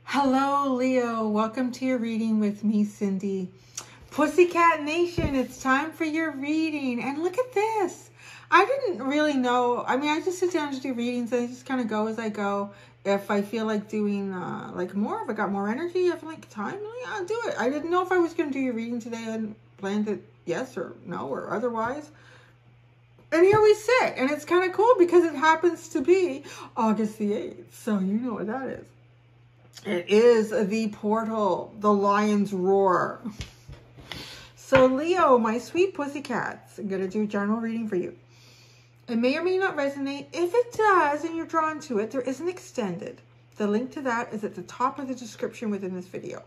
Hello, Leo. Welcome to your reading with me, Cindy. Pussycat Nation, it's time for your reading. And look at this. I didn't really know. I mean, I just sit down to do readings and I just kind of go as I go. If I feel like doing more, if I got more energy, if I like time, yeah, I'll do it. I didn't know if I was going to do your reading today. I planned it yes or no or otherwise. And here we sit. And it's kind of cool because it happens to be August the 8th. So you know what that is. It is the portal, the lion's roar. So Leo, my sweet pussycats, I'm going to do a general reading for you. It may or may not resonate. If it does and you're drawn to it, there is an extended. The link to that is at the top of the description within this video.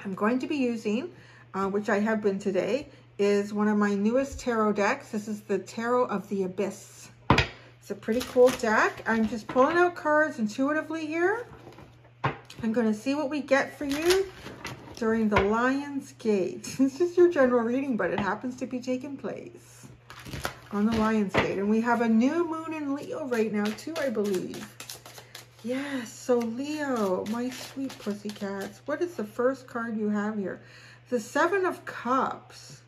I'm going to be using, which I have been today, is one of my newest tarot decks. This is the Tarot of the Abyss. It's a pretty cool deck. I'm just pulling out cards intuitively here. I'm going to see what we get for you during the Lion's Gate. This is your general reading, but it happens to be taking place on the Lion's Gate. And we have a new moon in Leo right now too, I believe. Yes, so Leo, my sweet pussycats, what is the first card you have here? The Seven of Cups.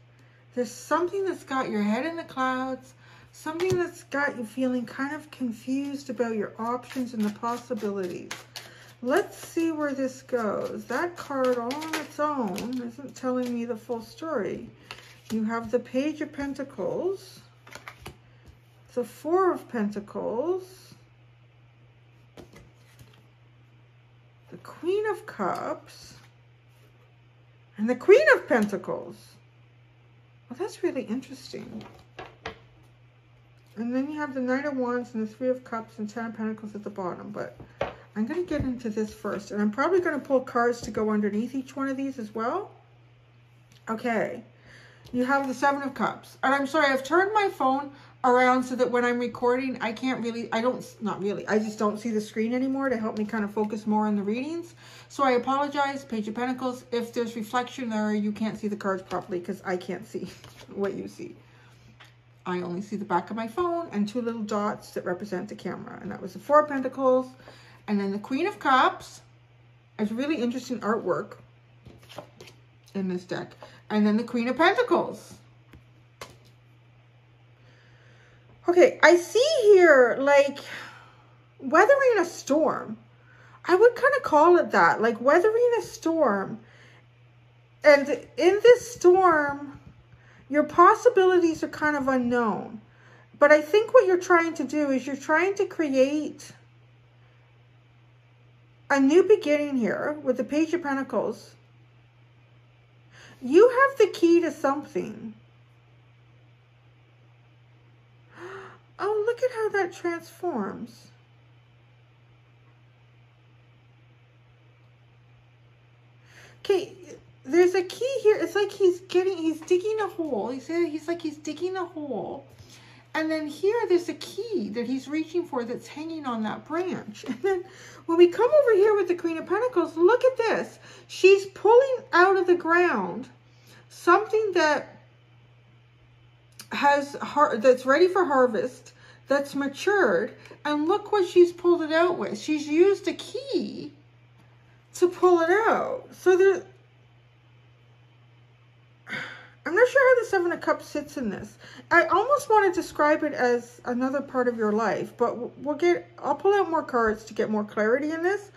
There's something that's got your head in the clouds, something that's got you feeling kind of confused about your options and the possibilities. Let's see where this goes. That card all on its own isn't telling me the full story. You have the Page of Pentacles, the Four of Pentacles, the Queen of Cups, and the Queen of Pentacles. Well, that's really interesting. And then you have the Knight of Wands and the Three of Cups and Ten of Pentacles at the bottom, but I'm going to get into this first, and I'm probably going to pull cards to go underneath each one of these as well. Okay, you have the Seven of Cups, and I'm sorry, I've turned my phone around so that when I'm recording, I just don't see the screen anymore to help me kind of focus more on the readings. So I apologize, Page of Pentacles, if there's reflection there, you can't see the cards properly because I can't see what you see. I only see the back of my phone and two little dots that represent the camera, and that was the Four of Pentacles. And then the Queen of Cups. There's really interesting artwork in this deck. And then the Queen of Pentacles. Okay, I see here, like, weathering a storm. I would kind of call it that, like weathering a storm. And in this storm, your possibilities are kind of unknown. But I think what you're trying to do is you're trying to create a new beginning here with the Page of Pentacles. You have the key to something. Oh, look at how that transforms. Okay, there's a key here. It's like he's digging a hole. He's like he's digging a hole. And then here, there's a key that he's reaching for that's hanging on that branch. And then when we come over here with the Queen of Pentacles, look at this. She's pulling out of the ground something that that's ready for harvest, that's matured. And look what she's pulled it out with. She's used a key to pull it out. So I'm not sure how the Seven of Cups sits in this. I almost want to describe it as another part of your life, but I'll pull out more cards to get more clarity in this.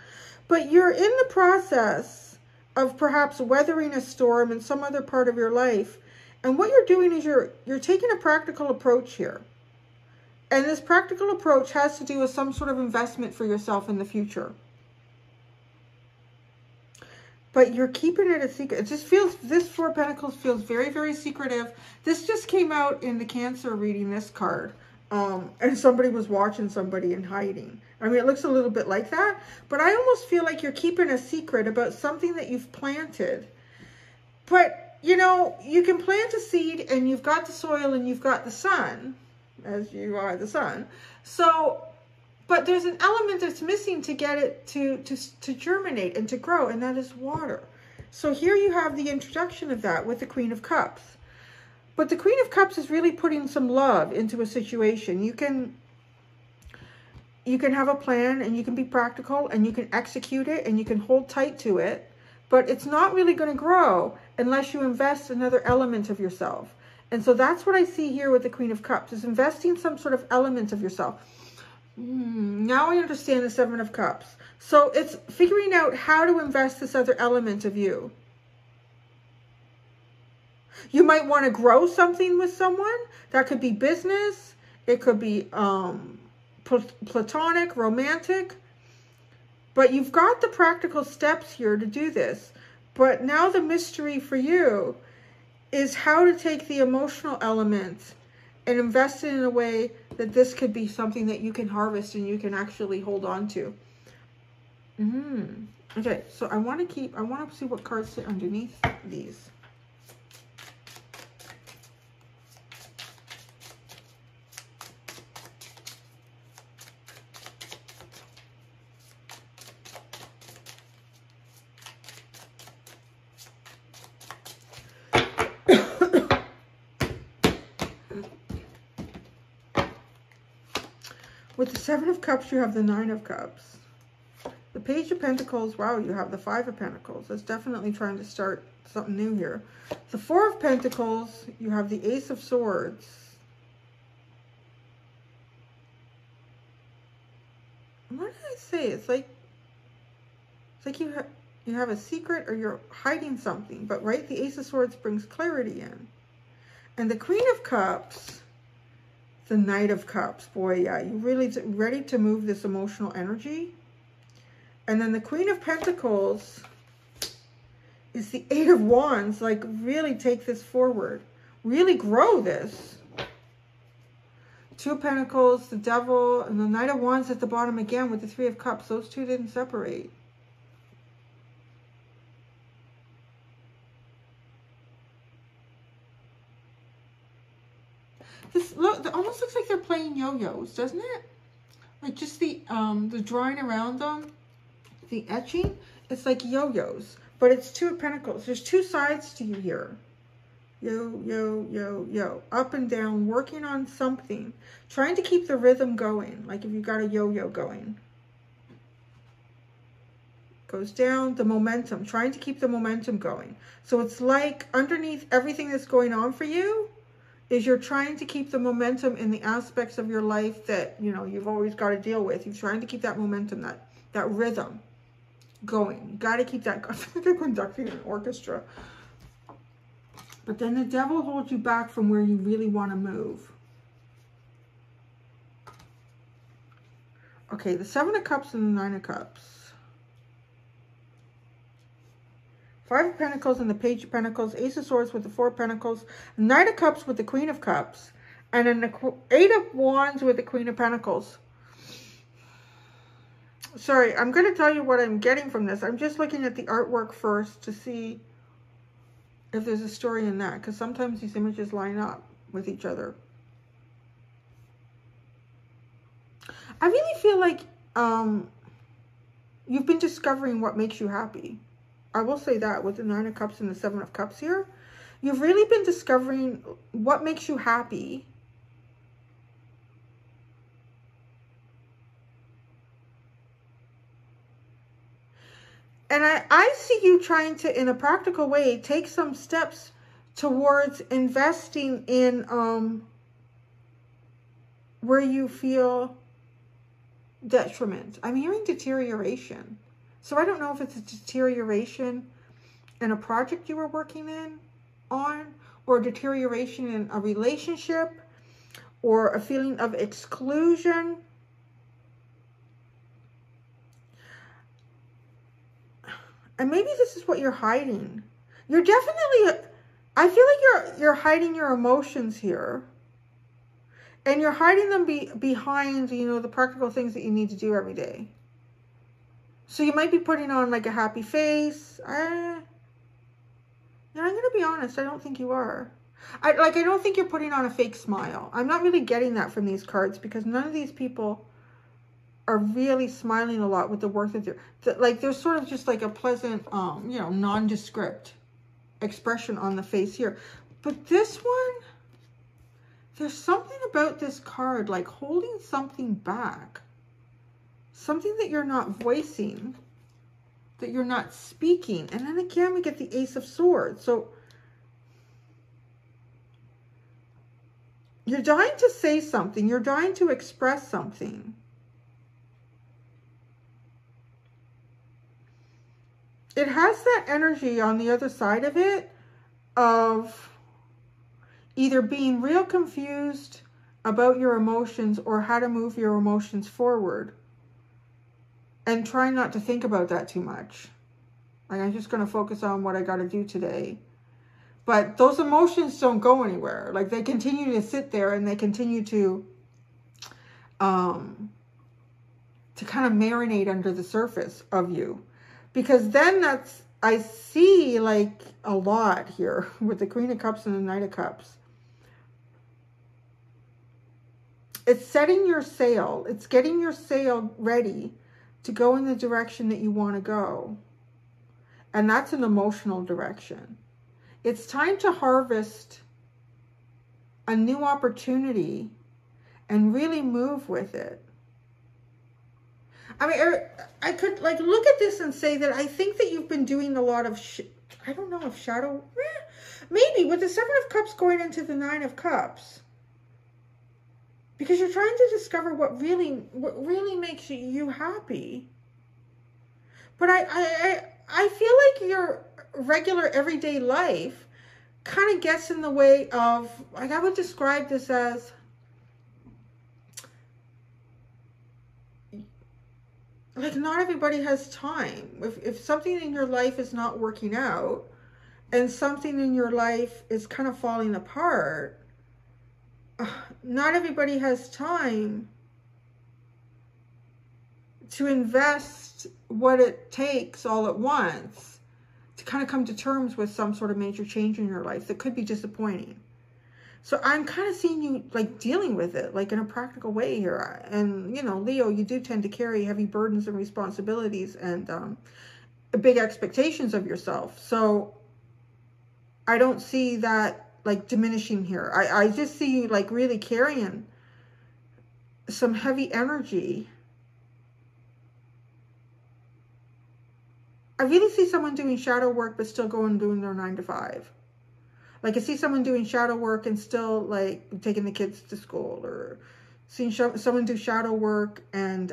But you're in the process of perhaps weathering a storm in some other part of your life. And what you're doing is you're taking a practical approach here. And this practical approach has to do with some sort of investment for yourself in the future. But you're keeping it a secret. It just feels, this Four of Pentacles feels very, very secretive. This just came out in the Cancer reading, this card. And somebody was watching somebody and hiding. I mean, it looks a little bit like that. But I almost feel like you're keeping a secret about something that you've planted. But, you know, you can plant a seed and you've got the soil and you've got the sun, as you are the sun. So, but there's an element that's missing to get it to germinate and to grow, and that is water. So here you have the introduction of that with the Queen of Cups. But the Queen of Cups is really putting some love into a situation. You can, you can have a plan and you can be practical and you can execute it and you can hold tight to it, but it's not really going to grow unless you invest another element of yourself. And so that's what I see here with the Queen of Cups, is investing some sort of element of yourself. Now I understand the Seven of Cups. So it's figuring out how to invest this other element of you. You might want to grow something with someone. That could be business. It could be platonic, romantic. But you've got the practical steps here to do this. But now the mystery for you is how to take the emotional element and invest it in a way that this could be something that you can harvest and you can actually hold on to. Okay, so I want to see what cards sit underneath these. With the Seven of Cups, you have the Nine of Cups. The Page of Pentacles, wow, you have the Five of Pentacles. That's definitely trying to start something new here. The Four of Pentacles, you have the Ace of Swords. What did I say? It's like you have a secret or you're hiding something. But right, the Ace of Swords brings clarity in. And the Queen of Cups, the Knight of Cups, boy, yeah, you're really ready to move this emotional energy. And then the Queen of Pentacles is the Eight of Wands, like really take this forward, really grow this. Two of Pentacles, the Devil, and the Knight of Wands at the bottom again with the Three of Cups. Those two didn't separate. This look, it almost looks like they're playing yo-yos, doesn't it? Like just the drawing around them, the etching, it's like yo-yos, but it's Two of Pentacles. There's two sides to you here. Yo, yo, yo, yo, up and down, working on something, trying to keep the rhythm going, like if you got a yo-yo going. Goes down, the momentum, trying to keep the momentum going. So it's like underneath everything that's going on for you, is you're trying to keep the momentum in the aspects of your life that, you know, you've always got to deal with. You're trying to keep that momentum, that rhythm going. You got to keep that. I feel like I'm conducting an orchestra. But then the Devil holds you back from where you really want to move. Okay, the Seven of Cups and the Nine of Cups. Five of Pentacles and the Page of Pentacles, Ace of Swords with the Four of Pentacles, Knight of Cups with the Queen of Cups, and then the Eight of Wands with the Queen of Pentacles. Sorry, I'm going to tell you what I'm getting from this. I'm just looking at the artwork first to see if there's a story in that, because sometimes these images line up with each other. I really feel like you've been discovering what makes you happy. I will say that with the Nine of Cups and the Seven of Cups here. You've really been discovering what makes you happy. And I see you trying to, in a practical way, take some steps towards investing in where you feel detriment. I'm hearing deterioration. So I don't know if it's a deterioration in a project you were working on, or deterioration in a relationship, or a feeling of exclusion. And maybe this is what you're hiding. You're definitely, I feel like you're hiding your emotions here. And you're hiding them behind, you know, the practical things that you need to do every day. So you might be putting on like a happy face. Yeah, I'm going to be honest. I don't think you are. I don't think you're putting on a fake smile. I'm not really getting that from these cards, because none of these people are really smiling a lot with the work that they're, like, there's sort of just like a pleasant, you know, nondescript expression on the face here. But this one, there's something about this card, like holding something back. something that you're not voicing, that you're not speaking. And then again, we get the Ace of Swords. So you're dying to say something. You're dying to express something. It has that energy on the other side of it of either being real confused about your emotions or how to move your emotions forward. And try not to think about that too much. Like, I'm just going to focus on what I got to do today. But those emotions don't go anywhere. Like, they continue to sit there and they continue to kind of marinate under the surface of you. Because then I see like a lot here with the Queen of Cups and the Knight of Cups. It's setting your sail. It's getting your sail ready to go in the direction that you want to go. And that's an emotional direction. It's time to harvest a new opportunity and really move with it. I mean, I could like look at this and say that I think that you've been doing a lot of, I don't know if shadow, maybe with the Seven of Cups going into the Nine of Cups. Because you're trying to discover what really makes you happy. But I feel like your regular everyday life kind of gets in the way of, like, I would describe this as like not everybody has time. If something in your life is not working out and something in your life is kind of falling apart, not everybody has time to invest what it takes all at once to kind of come to terms with some sort of major change in your life that could be disappointing. So I'm kind of seeing you like dealing with it like in a practical way here. And, you know, Leo, you do tend to carry heavy burdens and responsibilities and big expectations of yourself. So I don't see that like diminishing here. I just see you like really carrying some heavy energy. I really see someone doing shadow work but still going and doing their 9 to 5. Like I see someone doing shadow work and still like taking the kids to school, or seeing someone do shadow work and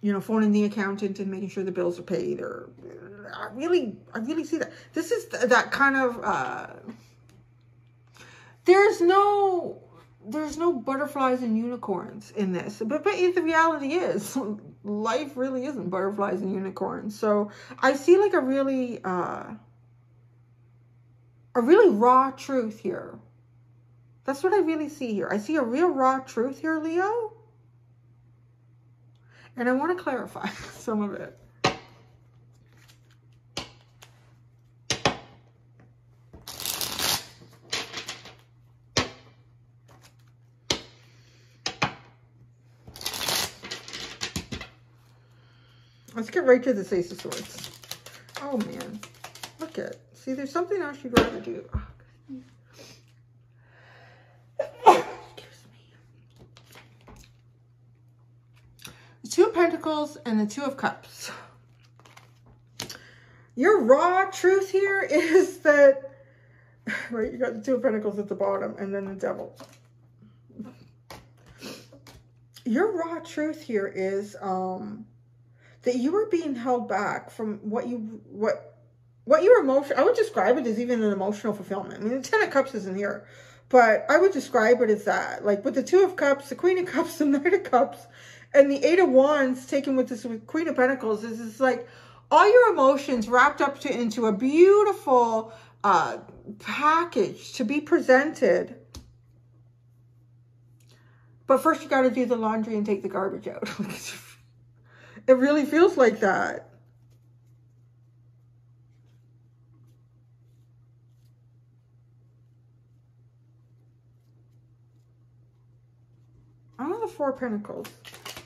you know, phoning the accountant and making sure the bills are paid. Or I really see that. This is that kind of there's no butterflies and unicorns in this, but the reality is life really isn't butterflies and unicorns. So I see like a really raw truth here. That's what I really see here. I see a real raw truth here, Leo. And I want to clarify some of it. Let's get right to the Ace of Swords. Oh, man. Look at it. See, there's something else you'd rather do. Oh, excuse me. The Two of Pentacles and the Two of Cups. Your raw truth here is that, right, you got the Two of Pentacles at the bottom and then the Devil. Your raw truth here is that you are being held back from what your emotion, I would describe it as even an emotional fulfillment. I mean, the 10 of Cups isn't here, but I would describe it as that. Like with the 2 of Cups, the Queen of Cups, the Knight of Cups, and the 8 of Wands taken with this Queen of Pentacles is it's like all your emotions wrapped up into a beautiful package to be presented. But first you got to do the laundry and take the garbage out. It really feels like that. I want the 4 of Pentacles.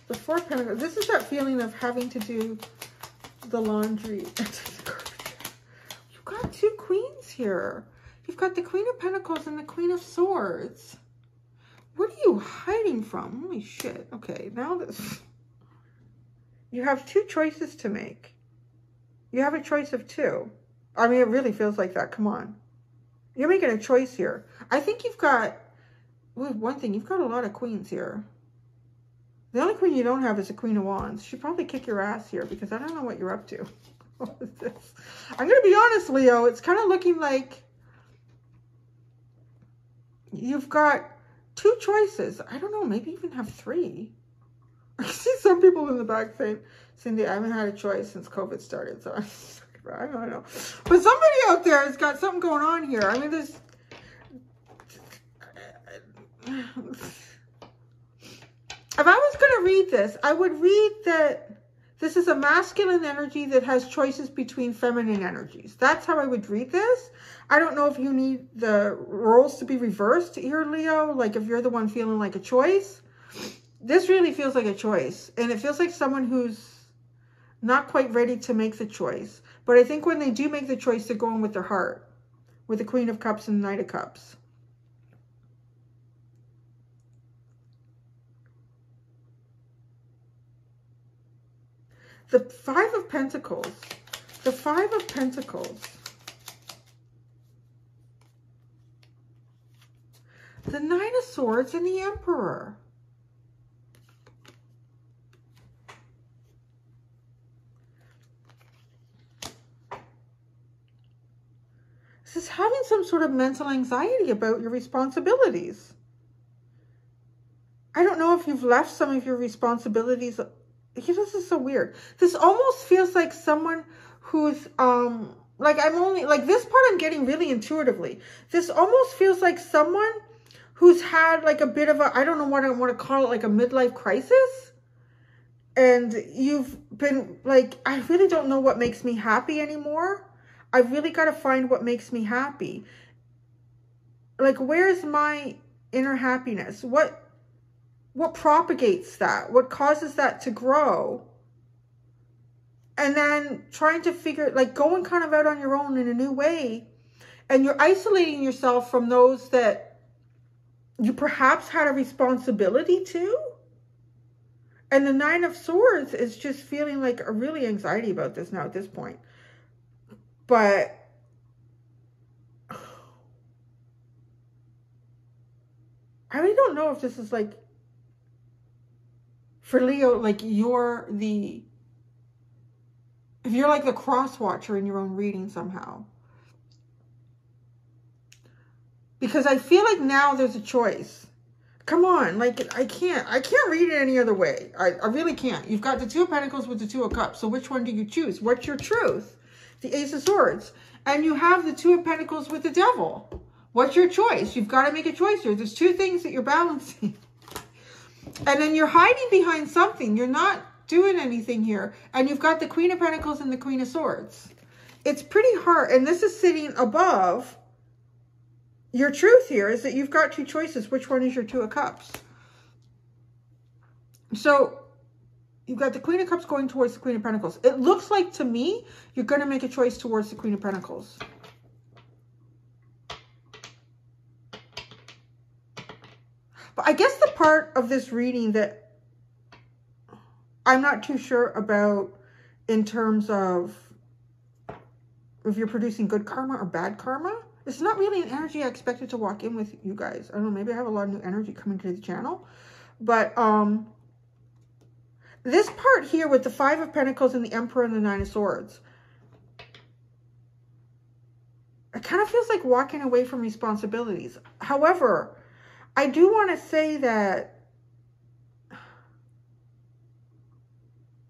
The 4 of Pentacles. This is that feeling of having to do the laundry and take the garbage out. You've got 2 queens here. You've got the Queen of Pentacles and the Queen of Swords. What are you hiding from? Holy shit. Okay, now this. You have two choices to make. You have a choice of two. I mean, it really feels like that. Come on. You're making a choice here. I think you've got, well, one thing, you've got a lot of queens here. The only queen you don't have is the Queen of Wands. She'd probably kick your ass here because I don't know what you're up to. What is this? I'm going to be honest, Leo. It's kind of looking like you've got two choices. I don't know. Maybe even have three. I see some people in the back saying, Cindy, I haven't had a choice since COVID started. So I don't know. But somebody out there has got something going on here. I mean, there's... If I was going to read this, I would read that this is a masculine energy that has choices between feminine energies. That's how I would read this. I don't know if you need the roles to be reversed here, Leo. Like if you're the one feeling like a choice. This really feels like a choice. And it feels like someone who's not quite ready to make the choice. But I think when they do make the choice, they're going with their heart. With the Queen of Cups and the Knight of Cups. The Five of Pentacles. The Five of Pentacles. The Nine of Swords and the Emperor. This is having some sort of mental anxiety about your responsibilities. I don't know if you've left some of your responsibilities. This is so weird. This almost feels like someone who's, like I'm only, like this part I'm getting really intuitively. This almost feels like someone who's had like a bit of a, I don't know what I want to call it, like a midlife crisis. And you've been like, I really don't know what makes me happy anymore. I really got to find what makes me happy. Like, where's my inner happiness? What propagates that? What causes that to grow? And then trying to figure, like going kind of out on your own in a new way. And you're isolating yourself from those that you perhaps had a responsibility to. And the Nine of Swords is just feeling like a really anxiety about this now at this point. But I really don't know if this is like, for Leo, like if you're like the cross watcher in your own reading somehow. Because I feel like now there's a choice. Come on, like I can't read it any other way. I really can't. You've got the Two of Pentacles with the Two of Cups. So which one do you choose? What's your truth? The Ace of Swords. And you have the Two of Pentacles with the Devil. What's your choice? You've got to make a choice here. There's two things that you're balancing. And then you're hiding behind something. You're not doing anything here. And you've got the Queen of Pentacles and the Queen of Swords. It's pretty hard. And this is sitting above. Your truth here is that you've got two choices. Which one is your Two of Cups? So you've got the Queen of Cups going towards the Queen of Pentacles. It looks like to me, you're going to make a choice towards the Queen of Pentacles. But I guess the part of this reading that I'm not too sure about in terms of if you're producing good karma or bad karma, it's not really an energy I expected to walk in with you guys. I don't know, maybe I have a lot of new energy coming to the channel. But this part here with the Five of Pentacles and the Emperor and the Nine of Swords, it kind of feels like walking away from responsibilities. However, I do want to say that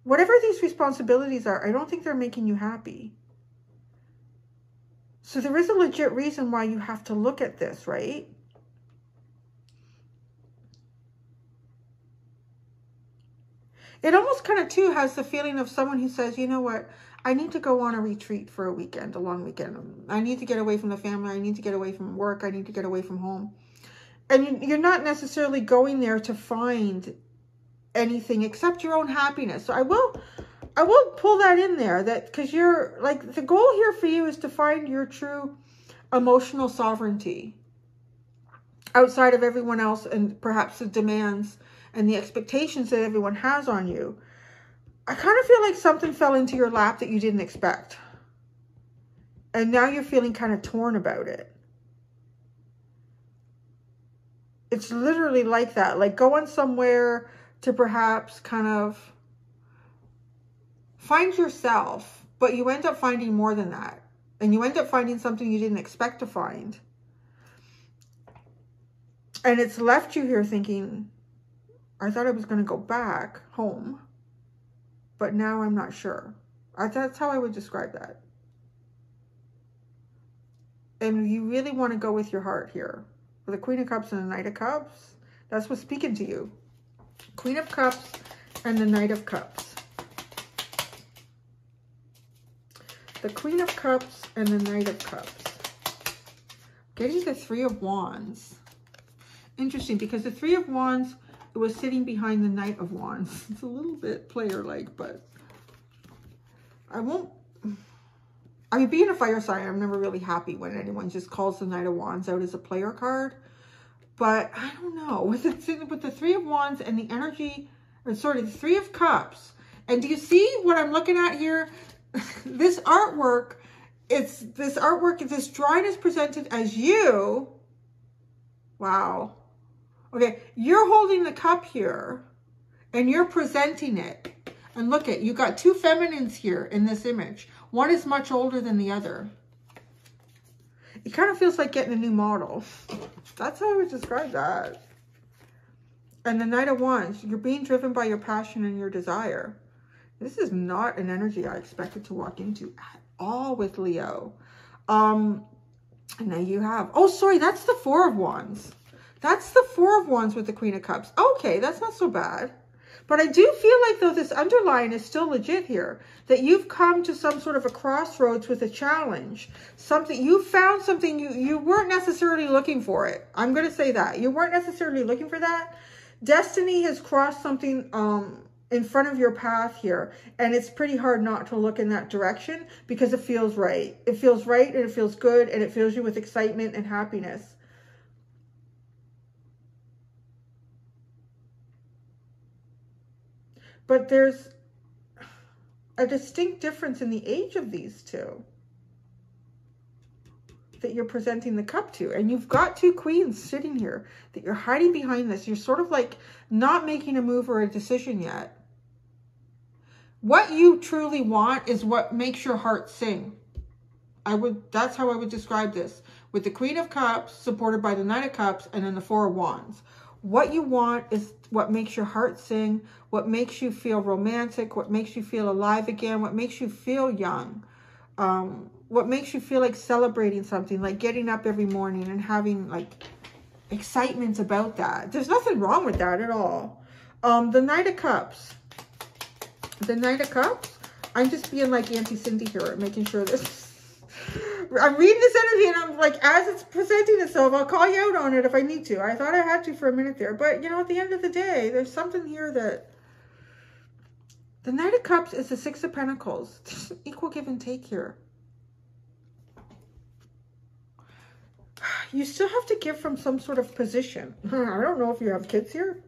whatever these responsibilities are, I don't think they're making you happy. So there is a legit reason why you have to look at this, right? It almost kind of too has the feeling of someone who says, you know what, I need to go on a retreat for a weekend, a long weekend. I need to get away from the family. I need to get away from work. I need to get away from home. And you're not necessarily going there to find anything except your own happiness. So I will pull that in there, that because you're like, the goal here for you is to find your true emotional sovereignty. outside of everyone else and perhaps the demands and the expectations that everyone has on you. I kind of feel like something fell into your lap that you didn't expect. And now you're feeling kind of torn about it. It's literally like that. Like going somewhere to perhaps kind of find yourself, but you end up finding more than that. And you end up finding something you didn't expect to find. And it's left you here thinking, I thought I was going to go back home, but now I'm not sure. That's how I would describe that. And you really want to go with your heart here. With the Queen of Cups and the Knight of Cups, that's what's speaking to you. Queen of Cups and the Knight of Cups. The Queen of Cups and the Knight of Cups. Getting the Three of Wands. Interesting, because the Three of Wands was sitting behind the Knight of Wands. It's a little bit player-like, but I mean, being a fire sign, I'm never really happy when anyone just calls the Knight of Wands out as a player card. But I don't know. With the Three of Wands and the energy, or sorry, the Three of Cups. And do you see what I'm looking at here? This artwork, this drawing is presented as you. Wow. Okay, you're holding the cup here and you're presenting it. And look at, you got two feminines here in this image. One is much older than the other. It kind of feels like getting a new model. That's how I would describe that. And the Knight of Wands, you're being driven by your passion and your desire. This is not an energy I expected to walk into at all with Leo. And now you have, oh, sorry, that's the Four of Wands. That's the Four of Wands with the Queen of Cups. Okay, that's not so bad. But I do feel like, though, this underline is still legit here. That you've come to some sort of a crossroads with a challenge. Something, you found something, you weren't necessarily looking for it. I'm going to say that. You weren't necessarily looking for that. Destiny has crossed something in front of your path here. And it's pretty hard not to look in that direction because it feels right. It feels right and it feels good and it fills you with excitement and happiness. But there's a distinct difference in the age of these two that you're presenting the cup to. And you've got two queens sitting here that you're hiding behind this. You're sort of like not making a move or a decision yet. What you truly want is what makes your heart sing. That's how I would describe this. With the Queen of Cups supported by the Knight of Cups and then the Four of Wands. What you want is what makes your heart sing, what makes you feel romantic, what makes you feel alive again, what makes you feel young, what makes you feel like celebrating something, like getting up every morning and having like excitement about that. There's nothing wrong with that at all. The Knight of Cups. The Knight of Cups. I'm just being like Auntie Cindy here, making sure this... I'm reading this energy and I'm like, as it's presenting itself, I'll call you out on it if I need to. I thought I had to for a minute there. But, you know, at the end of the day, there's something here that... The Knight of Cups is the Six of Pentacles. There's an equal give and take here. You still have to give from some sort of position. I don't know if you have kids here.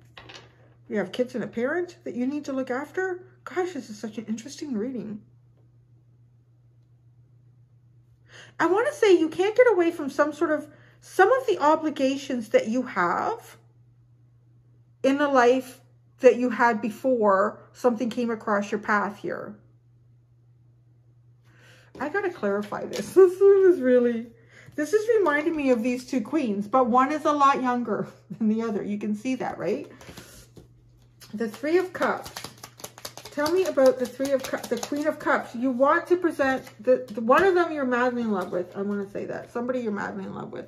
You have kids and a parent that you need to look after. Gosh, this is such an interesting reading. I want to say you can't get away from some of the obligations that you have in the life that you had before something came across your path here. I got to clarify this. This is reminding me of these two queens, but one is a lot younger than the other. You can see that, right? The Three of Cups. Tell me about the the Queen of Cups. You want to present the one of them you're madly in love with. I want to say that. Somebody you're madly in love with.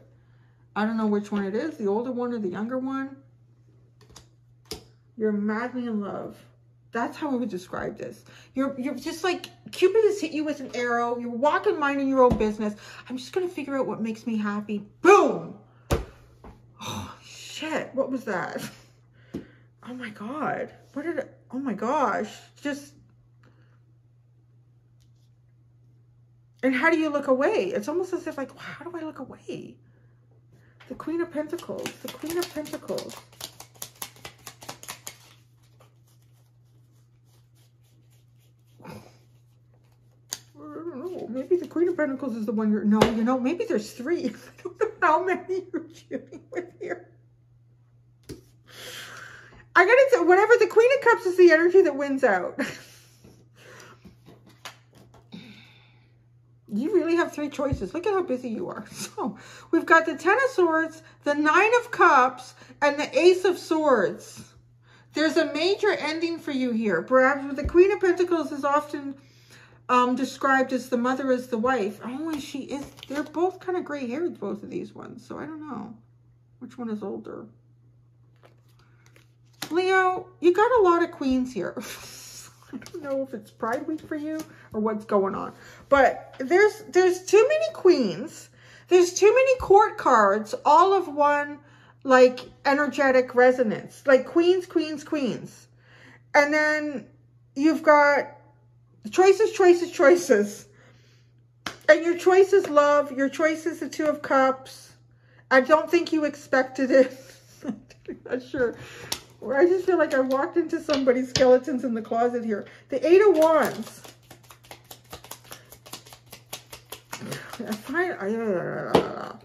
I don't know which one it is, the older one or the younger one. You're madly in love. That's how I would describe this. You're just like, Cupid has hit you with an arrow. You're walking minding your own business. I'm just going to figure out what makes me happy. Boom! Oh, shit. What was that? Oh, my God. Oh, my gosh. And how do you look away? It's almost as if like, how do I look away? The Queen of Pentacles. The Queen of Pentacles. I don't know. Maybe the Queen of Pentacles is the one you're... No, you know, maybe there's three. I don't know how many you're dealing with here. I gotta say, whatever, the Queen of Cups is the energy that wins out. You really have three choices. Look at how busy you are. So we've got the Ten of Swords, the Nine of Cups, and the Ace of Swords. There's a major ending for you here. Perhaps the Queen of Pentacles is often described as the mother as the wife. Oh, and she is. They're both kind of gray-haired, both of these ones. So I don't know which one is older. Leo, you got a lot of queens here. I don't know if it's Pride Week for you or what's going on. But there's too many queens. There's too many court cards, all of one, like, energetic resonance. Like queens, queens, queens. And then you've got choices, choices, choices. And your choice is love. Your choice is the Two of Cups. I don't think you expected it. I'm not sure. I just feel like I walked into somebody's skeletons in the closet here. The Eight of Wands.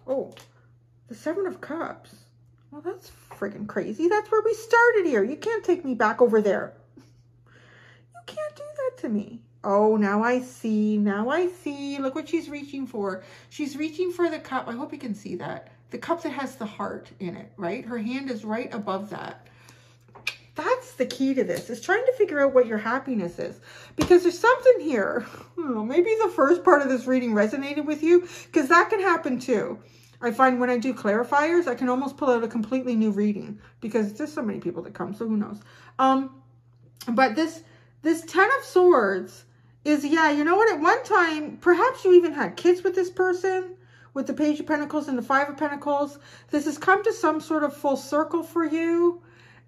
Oh, the Seven of Cups. Well, that's freaking crazy. That's where we started here. You can't take me back over there. You can't do that to me. Oh, now I see. Now I see. Look what she's reaching for. She's reaching for the cup. I hope you can see that. The cup that has the heart in it, right? Her hand is right above that. That's the key to this, is trying to figure out what your happiness is. Because there's something here. Maybe the first part of this reading resonated with you, because that can happen too. I find when I do clarifiers, I can almost pull out a completely new reading, because there's so many people that come, so who knows. But this Ten of Swords is, yeah, you know what? At one time, perhaps you even had kids with this person, with the Page of Pentacles and the Five of Pentacles. This has come to some sort of full circle for you.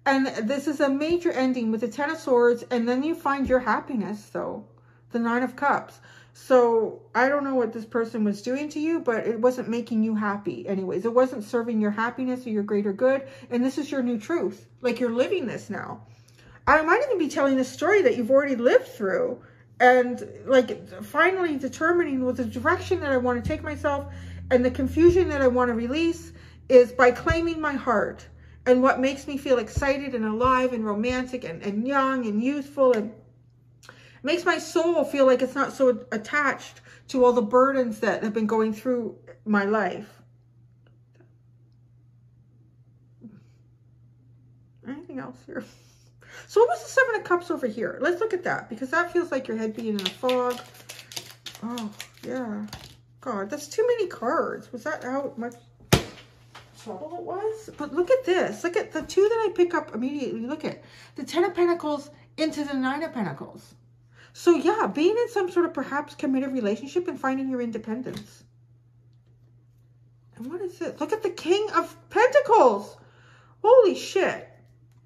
And this is a major ending with the Ten of Swords. And then you find your happiness, though. The Nine of Cups. So I don't know what this person was doing to you, but it wasn't making you happy anyways. It wasn't serving your happiness or your greater good. And this is your new truth. Like, you're living this now. I might even be telling a story that you've already lived through. And like finally determining what the direction that I want to take myself and the confusion that I want to release is by claiming my heart. And what makes me feel excited and alive and romantic and young and youthful, and makes my soul feel like it's not so attached to all the burdens that have been going through my life. Anything else here? So what was the Seven of Cups over here? Let's look at that, because that feels like your head being in a fog. Oh, yeah. God, that's too many cards. Was that how much trouble it was? But look at this. Look at the two that I pick up immediately. Look at the Ten of Pentacles into the Nine of Pentacles. So yeah, being in some sort of perhaps committed relationship and finding your independence. And what is it? Look at the King of Pentacles. Holy shit.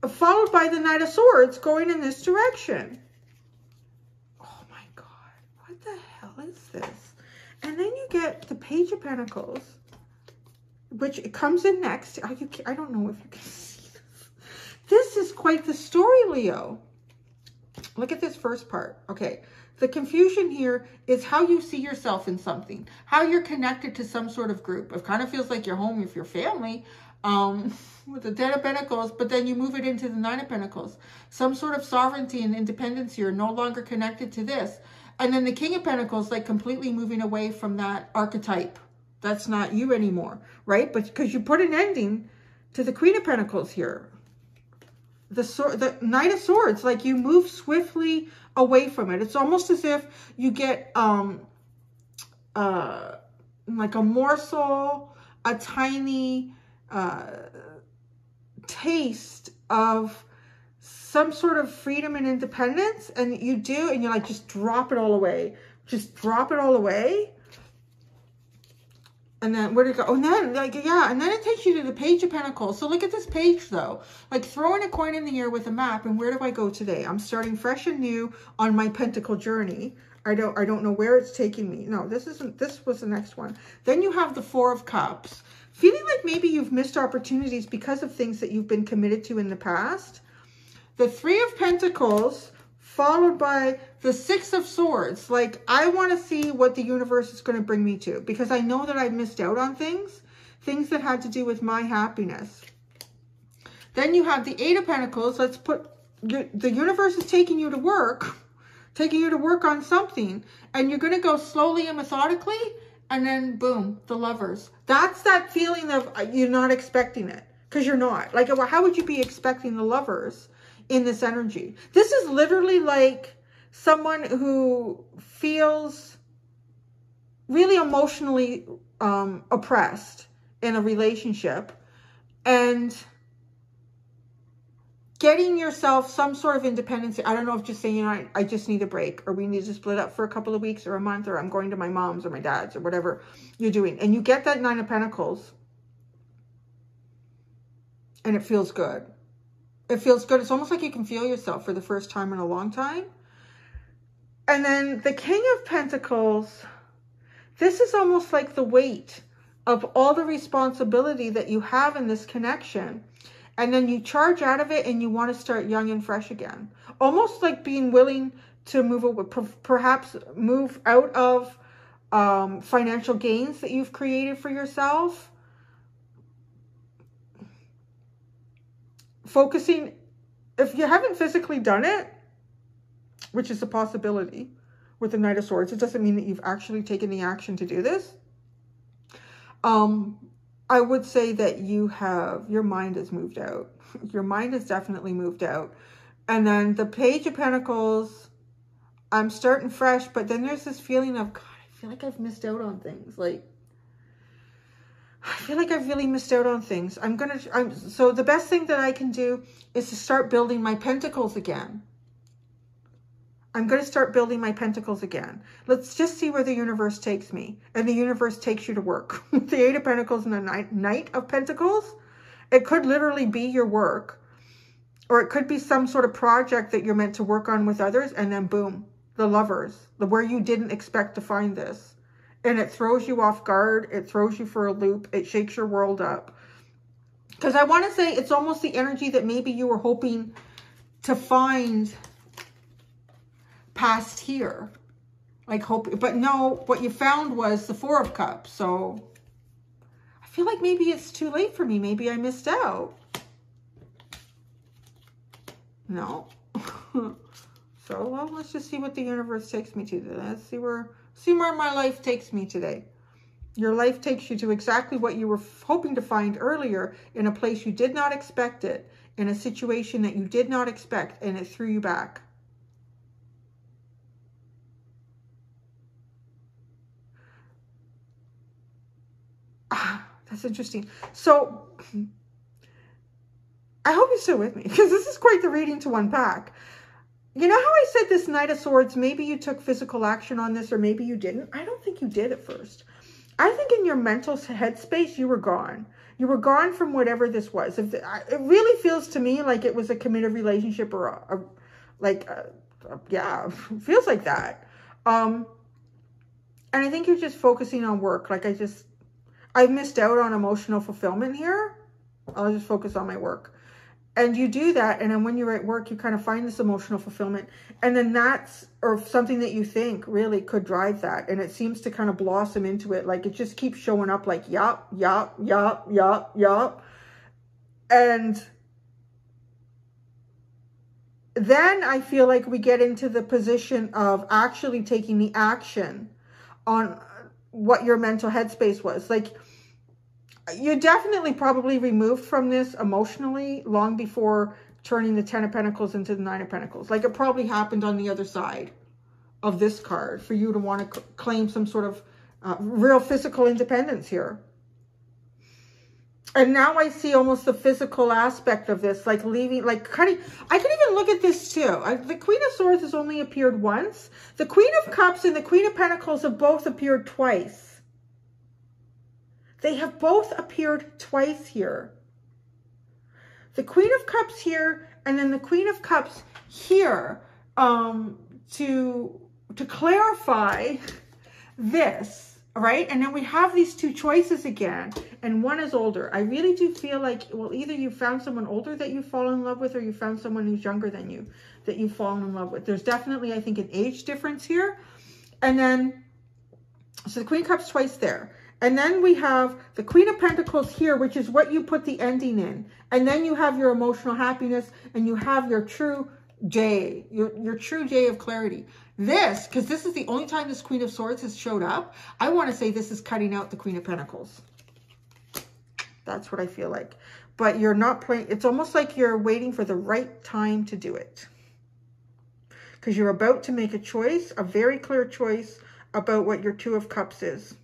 Followed by the Knight of Swords going in this direction. Oh my God. What the hell is this? And then you get the Page of Pentacles, which comes in next. I don't know if you can see this. This is quite the story, Leo. Look at this first part. Okay. The confusion here is how you see yourself in something. How you're connected to some sort of group. It kind of feels like you're home with your family. With the Ten of Pentacles, but then you move it into the Nine of Pentacles. Some sort of sovereignty and independence here, no longer connected to this. And then the King of Pentacles, like completely moving away from that archetype. That's not you anymore, right? But because you put an ending to the Queen of Pentacles here. The Knight of Swords, like you move swiftly away from it. It's almost as if you get like a morsel, a tiny taste of some sort of freedom and independence, and you do, and you're like, just drop it all away. Just drop it all away. And then where did it go? Oh, and then, like, yeah, and then it takes you to the Page of Pentacles. So look at this page, though. Like throwing a coin in the air with a map, and where do I go today? I'm starting fresh and new on my pentacle journey. I don't know where it's taking me. No, this isn't. This was the next one. Then you have the Four of Cups. Feeling like maybe you've missed opportunities because of things that you've been committed to in the past. The Three of Pentacles followed by the Six of Swords. Like, I want to see what the universe is going to bring me to, because I know that I've missed out on things that had to do with my happiness. Then you have the Eight of Pentacles. Let's put, the universe is taking you to work on something, and you're going to go slowly and methodically, and then boom, the Lovers. That's that feeling of you're not expecting it, because you're not. Like, how would you be expecting the Lovers in this energy? This is literally like someone who feels really emotionally oppressed in a relationship, and getting yourself some sort of independence. I don't know if just saying, you know, I just need a break, or we need to split up for a couple of weeks or a month, or I'm going to my mom's or my dad's, or whatever you're doing. And you get that Nine of Pentacles, and it feels good. It feels good. It's almost like you can feel yourself for the first time in a long time. And then the King of Pentacles, this is almost like the weight of all the responsibility that you have in this connection. And then you charge out of it, and you want to start young and fresh again. Almost like being willing to move, perhaps move out of financial gains that you've created for yourself. Focusing, if you haven't physically done it, which is a possibility with the Knight of Swords, it doesn't mean that you've actually taken the action to do this. I would say that your mind has moved out. Your mind has definitely moved out. And then the Page of Pentacles, I'm starting fresh, but then there's this feeling of, God, I feel like I've missed out on things. Like, I feel like I've really missed out on things. So the best thing that I can do is to start building my pentacles again. I'm going to start building my pentacles again. Let's just see where the universe takes me. And the universe takes you to work. The Eight of Pentacles and the Knight of Pentacles. It could literally be your work. Or it could be some sort of project that you're meant to work on with others. And then boom, the Lovers. Where you didn't expect to find this. And it throws you off guard. It throws you for a loop. It shakes your world up. Because I want to say it's almost the energy that maybe you were hoping to find past here, like hope, but no, what you found was the Four of Cups. So I feel like maybe it's too late for me. Maybe I missed out. No. So, well, let's just see what the universe takes me to today. Let's see where my life takes me today. Your life takes you to exactly what you were hoping to find earlier, in a place you did not expect it, in a situation that you did not expect, and it threw you back. That's interesting. So I hope you're still with me, because this is quite the reading to unpack. You know how I said this Knight of Swords, maybe you took physical action on this, or maybe you didn't. I don't think you did at first. I think in your mental headspace, you were gone. You were gone from whatever this was. It really feels to me like it was a committed relationship, or yeah, it feels like that. And I think you're just focusing on work. Like, I've missed out on emotional fulfillment here. I'll just focus on my work. And you do that, and then when you're at work, you kind of find this emotional fulfillment. And then that's, or something that you think really could drive that. And it seems to kind of blossom into it. Like, it just keeps showing up like, yup, yup, yup, yup, yup. And then I feel like we get into the position of actually taking the action on what your mental headspace was. Like, you definitely probably removed from this emotionally long before turning the Ten of Pentacles into the Nine of Pentacles. Like, it probably happened on the other side of this card for you to want to claim some sort of real physical independence here. And now I see almost the physical aspect of this, like leaving, like cutting. I could even look at this too. The Queen of Swords has only appeared once. The Queen of Cups and the Queen of Pentacles have both appeared twice. They have both appeared twice here. The Queen of Cups here, and then the Queen of Cups here, to clarify this. right? And then we have these two choices again, and one is older. I really do feel like, well, either you found someone older that you fall in love with, or you found someone who's younger than you that you've fallen in love with. There's definitely, I think, an age difference here. And then, so the Queen of Cups twice there. And then we have the Queen of Pentacles here, which is what you put the ending in. And then you have your emotional happiness, and you have your true J, your true J of clarity. This, because this is the only time this Queen of Swords has showed up, I want to say this is cutting out the Queen of Pentacles. That's what I feel like. But you're not playing, it's almost like you're waiting for the right time to do it. Because you're about to make a choice, a very clear choice about what your Two of Cups is.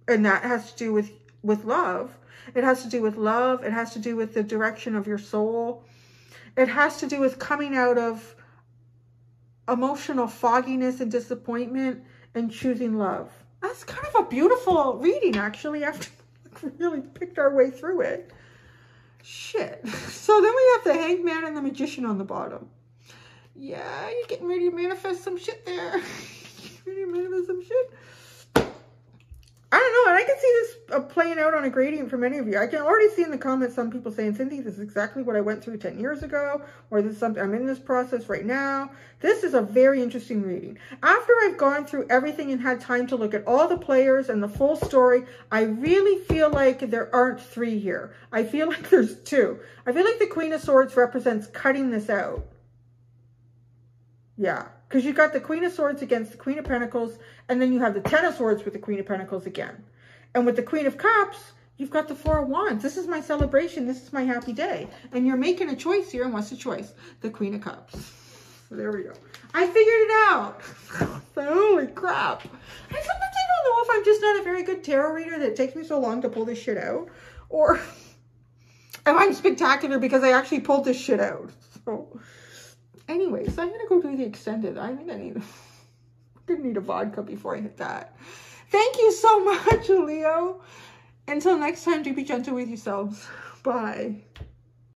And that has to do with love. It has to do with love. It has to do with the direction of your soul. It has to do with coming out of emotional fogginess and disappointment and choosing love. That's kind of a beautiful reading, actually, after we really picked our way through it. Shit. So then we have the Hangman and the Magician on the bottom. Yeah, you're getting ready to manifest some shit there. Ready to manifest some shit. I don't know, and I can see this playing out on a gradient for many of you. I can already see in the comments some people saying, Cindy, this is exactly what I went through 10 years ago, or this is something, I'm in this process right now. This is a very interesting reading. After I've gone through everything and had time to look at all the players and the full story, I really feel like there aren't 3 here. I feel like there's 2. I feel like the Queen of Swords represents cutting this out. Yeah, because you've got the Queen of Swords against the Queen of Pentacles, and then you have the Ten of Swords with the Queen of Pentacles again. And with the Queen of Cups, you've got the Four of Wands. This is my celebration. This is my happy day. And you're making a choice here, and what's the choice? The Queen of Cups. So there we go. I figured it out. Holy crap. And sometimes I don't know if I'm just not a very good tarot reader that it takes me so long to pull this shit out, or if I'm spectacular because I actually pulled this shit out. So anyways, I'm going to go do the extended. I think I'm going to need a vodka before I hit that. Thank you so much, Leo. Until next time, do be gentle with yourselves. Bye.